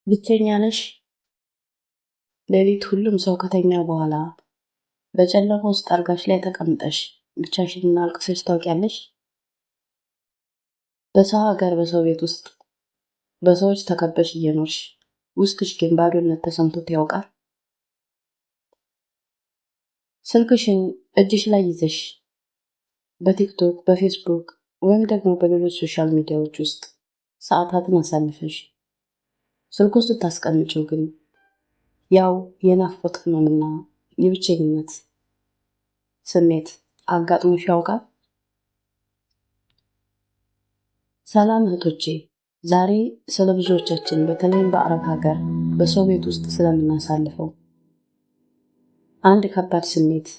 ብቸኛ ነሽ? ሌሊት ሁሉም ሰው ከተኛ በኋላ በጨለማ ውስጥ አልጋሽ ላይ ተቀምጠሽ ብቻሽን አልቅሰሽ ታውቂያለሽ? በሰው ሀገር በሰው ቤት ውስጥ በሰዎች ተከበሽ እየኖርሽ ውስጥሽ ግን ባዶነት ተሰምቶት ያውቃል? ስልክሽን እጅሽ ላይ ይዘሽ በቲክቶክ፣ በፌስቡክ ወይም ደግሞ በሌሎች ሶሻል ሚዲያዎች ውስጥ ሰዓታትን አሳልፈሽ ስልኩ ስታስቀምጪው ግን ያው የናፍቆት ህመምና የብቸኝነት ስሜት አጋጥሞሽ ያውቃል? ሰላም እህቶቼ፣ ዛሬ ስለ ብዙዎቻችን በተለይም በአረብ ሀገር በሰው ቤት ውስጥ ስለምናሳልፈው አንድ ከባድ ስሜት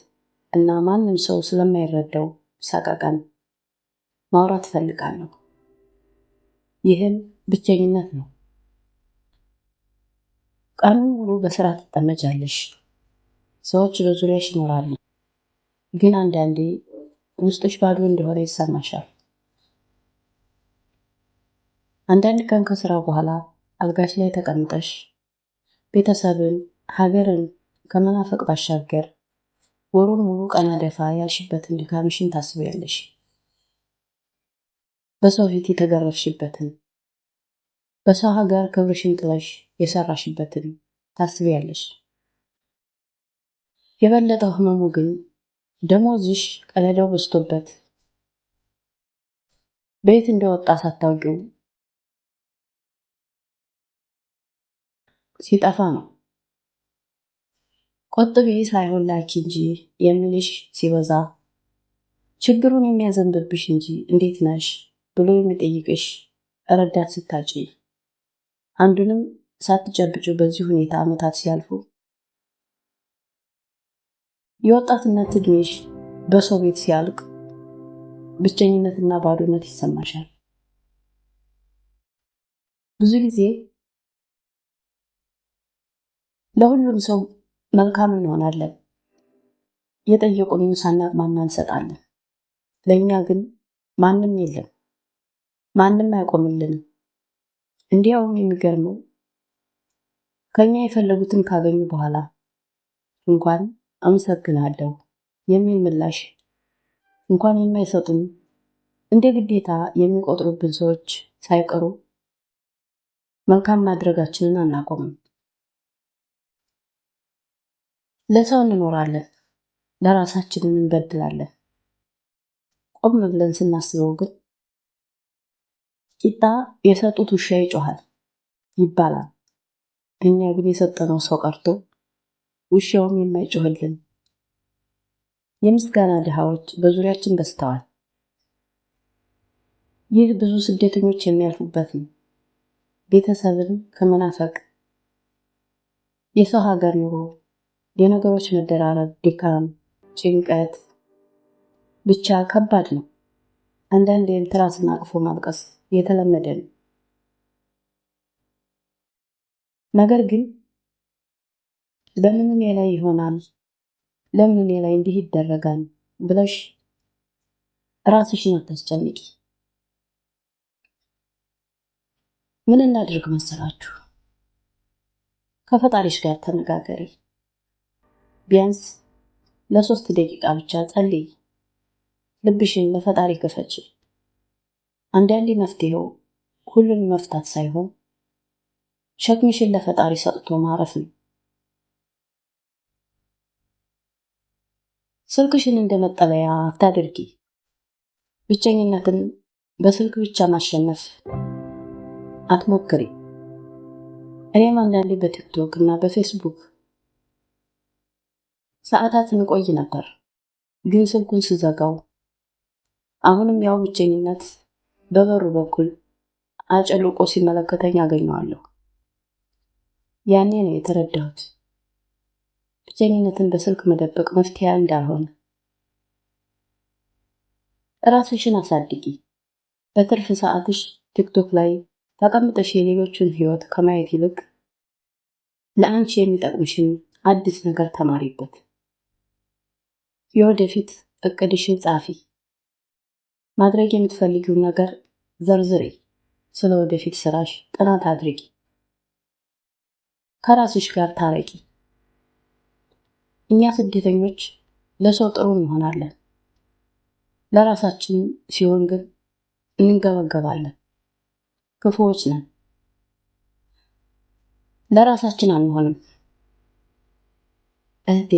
እና ማንም ሰው ስለማይረዳው ሰቀቀን ማውራት እፈልጋለሁ። ይህም ብቸኝነት ነው። ቀኑን ሙሉ በስራ ትጠመጃለሽ፣ ሰዎች በዙሪያሽ ይኖራሉ፣ ግን አንዳንዴ ውስጥሽ ባዶ እንደሆነ ይሰማሻል። አንዳንድ ቀን ከስራ በኋላ አልጋሽ ላይ ተቀምጠሽ ቤተሰብን፣ ሀገርን ከመናፈቅ ባሻገር ወሩን ሙሉ ቀና ደፋ ያልሽበትን ድካምሽን ታስቢያለሽ። በሰው ፊት የተገረፍሽበትን፣ በሰው ሀገር ክብርሽን ጥለሽ የሰራሽበትን ታስቢያለሽ። የበለጠው ህመሙ ግን ደሞዝሽ ቀለዳው በዝቶበት ቤት እንደወጣ ሳታውቂው ሲጠፋ ነው። ቆጥቢ ሳይሆን ላኪ እንጂ የሚልሽ ሲበዛ፣ ችግሩን የሚያዘንብብሽ እንጂ እንዴት ነሽ ብሎ የሚጠይቅሽ ረዳት ስታጪ፣ አንዱንም ሳትጨብጩ በዚህ ሁኔታ ዓመታት ሲያልፉ የወጣትነት እድሜሽ በሰው ቤት ሲያልቅ ብቸኝነትና ባዶነት ይሰማሻል። ብዙ ጊዜ ለሁሉም ሰው መልካም እንሆናለን፣ የጠየቁንን ሳናቅማማ እንሰጣለን። ለእኛ ግን ማንም የለም፣ ማንም አይቆምልንም። እንዲያውም የሚገርመው ከኛ የፈለጉትን ካገኙ በኋላ እንኳን አመሰግናለሁ የሚል ምላሽ እንኳን የማይሰጡን እንደ ግዴታ የሚቆጥሩብን ሰዎች ሳይቀሩ መልካም ማድረጋችንን አናቆምም። ለሰው እንኖራለን፣ ለራሳችንን እንበድላለን። ቆም ብለን ስናስበው ግን ቂጣ የሰጡት ውሻ ይጮሃል ይባላል። እኛ ግን የሰጠነው ሰው ቀርቶ ውሻውም የማይጮህልን የምስጋና ድሃዎች በዙሪያችን በዝተዋል። ይህ ብዙ ስደተኞች የሚያልፉበት ነው። ቤተሰብን ከመናፈቅ፣ የሰው ሀገር ኑሮ፣ የነገሮች መደራረብ፣ ድካም፣ ጭንቀት ብቻ ከባድ ነው። አንዳንዴ ትራስን አቅፎ ማልቀስ የተለመደ ነው። ነገር ግን ለምን እኔ ላይ ይሆናል፣ ለምን እኔ ላይ እንዲህ ይደረጋል ብለሽ ራስሽን አታስጨንቂ። ምን እናድርግ መሰላችሁ? ከፈጣሪሽ ጋር ተነጋገሪ። ቢያንስ ለ3 ደቂቃ ብቻ ጸልይ። ልብሽን ለፈጣሪ ክፈቺ። አንዳንዴ መፍትሄው ሁሉን መፍታት ሳይሆን ሸክምሽን ለፈጣሪ ሰጥቶ ማረፍ ነው። ስልክሽን እንደ መጠለያ አታድርጊ። ብቸኝነትን በስልክ ብቻ ማሸነፍ አትሞክሪ። እኔም አንዳንዴ በቲክቶክ እና በፌስቡክ ሰዓታትን ቆይ ነበር፣ ግን ስልኩን ስዘጋው አሁንም ያው ብቸኝነት በበሩ በኩል አጨልቆ ሲመለከተኝ አገኘዋለሁ። ያኔ ነው የተረዳሁት ብቸኝነትን በስልክ መደበቅ መፍትሄ እንዳልሆነ። ራስሽን አሳድጊ። በትርፍ ሰዓትሽ ቲክቶክ ላይ ተቀምጠሽ የሌሎችን ህይወት ከማየት ይልቅ ለአንቺ የሚጠቅምሽን አዲስ ነገር ተማሪበት። የወደፊት እቅድሽን ጻፊ። ማድረግ የምትፈልጊው ነገር ዘርዝሪ። ስለ ወደፊት ስራሽ ጥናት አድርጊ። ከራስሽ ጋር ታረቂ። እኛ ስደተኞች ለሰው ጥሩ እንሆናለን፣ ለራሳችን ሲሆን ግን እንገበገባለን። ክፉዎች ነን። ለራሳችን አንሆንም። እህቴ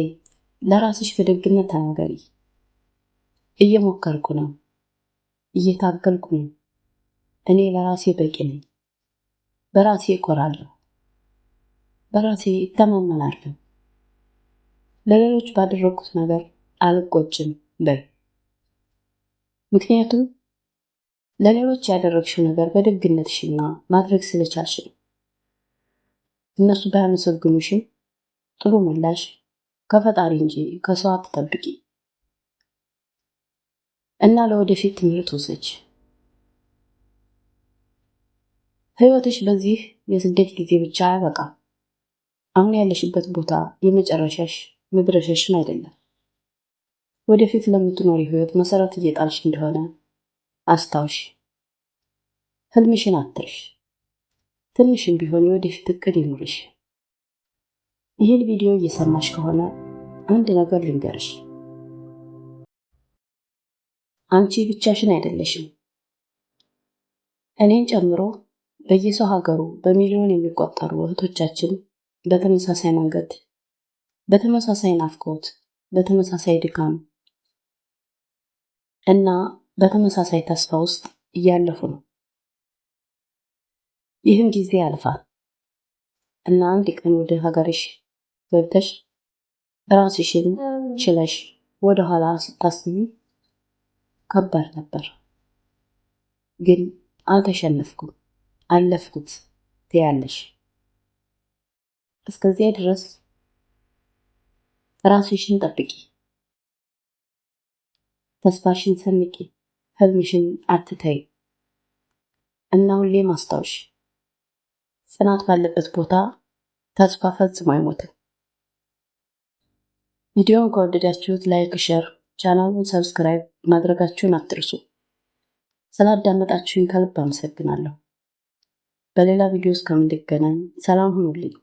ለራስሽ በደግነት ተናገሪ። እየሞከርኩ ነው፣ እየታገልኩ ነው። እኔ ለራሴ በቂ ነኝ። በራሴ እኮራለሁ፣ በራሴ እተማመናለሁ። ለሌሎች ባደረኩት ነገር አልቆጭም በይ። ምክንያቱም ለሌሎች ያደረግሽው ነገር በደግነትሽና ማድረግ ስለቻልሽ ነው። እነሱ ባያመሰግኑሽም ጥሩ ምላሽ ከፈጣሪ እንጂ ከሰው አትጠብቂ እና ለወደፊት ትምህርት ውሰጂ። ህይወትሽ በዚህ የስደት ጊዜ ብቻ አያበቃም። አሁን ያለሽበት ቦታ የመጨረሻሽ መድረሻሽን አይደለም። ወደፊት ለምትኖሪ ህይወት መሰረት እየጣልሽ እንደሆነ አስታውሽ። ህልምሽን አትርሽ። ትንሽም ቢሆን የወደፊት እቅድ ይኑርሽ። ይህን ቪዲዮ እየሰማሽ ከሆነ አንድ ነገር ልንገርሽ። አንቺ ብቻሽን አይደለሽም። እኔን ጨምሮ በየሰው ሀገሩ በሚሊዮን የሚቆጠሩ እህቶቻችን በተመሳሳይ መንገድ፣ በተመሳሳይ ናፍቆት፣ በተመሳሳይ ድካም እና በተመሳሳይ ተስፋ ውስጥ እያለፉ ነው። ይህም ጊዜ ያልፋል እና አንድ ቀን ወደ ሀገርሽ ገብተሽ ራስሽን ችለሽ ወደ ኋላ ስታስቢ ከባድ ነበር፣ ግን አልተሸነፍኩም፣ አለፍኩት ትያለሽ። እስከዚያ ድረስ ራስሽን ጠብቂ፣ ተስፋሽን ሰንቂ፣ ህልምሽን አትተይ እና ሁሌም አስታውሽ፣ ጽናት ባለበት ቦታ ተስፋ ፈጽሞ አይሞትም። ቪዲዮውን ከወደዳችሁት ላይክ፣ ሼር፣ ቻናሉን ሰብስክራይብ ማድረጋችሁን አትርሱ። ስላዳመጣችሁኝ ከልብ አመሰግናለሁ። በሌላ ቪዲዮ እስከምንገናኝ ሰላም ሁኑልኝ።